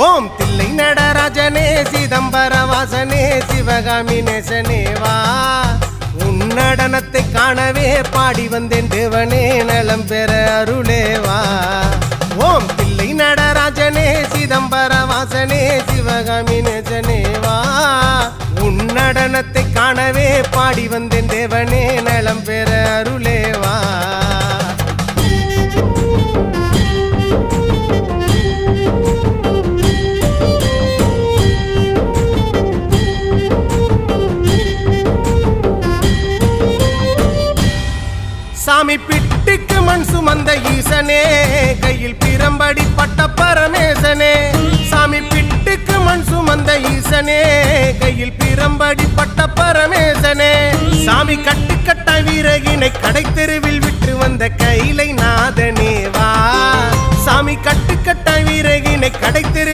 ஓம் தில்லை நடராஜனே சிதம்பர வாசனே சிவகாமி நேசனே வா உன் நடனத்தை காணவே பாடி வந்தேன் தேவனே நலம் பெற அருளேவா ஓம் தில்லை நடராஜனே சிதம்பர வாசனே சிவகாமி நேசனே வா உன் நடனத்தை காணவே பாடி வந்தேன் தேவனே நலம் பெற அருளேவா சாமி பிட்டுக்கு மண் சுமந்த ஈசனே கையில் பிரம்படி பட்ட பரமேசனே சாமி பிட்டுக்கு மண் சுமந்த ஈசனே கையில் பிரம்படி பட்ட பரமேசனே சாமி கட்டுக்கட்ட வீரகினை கடை தெருவில் விட்டு வந்த கைலை நாதனே வா சாமி கட்டுக்கட்ட வீரகினை கடை தெரு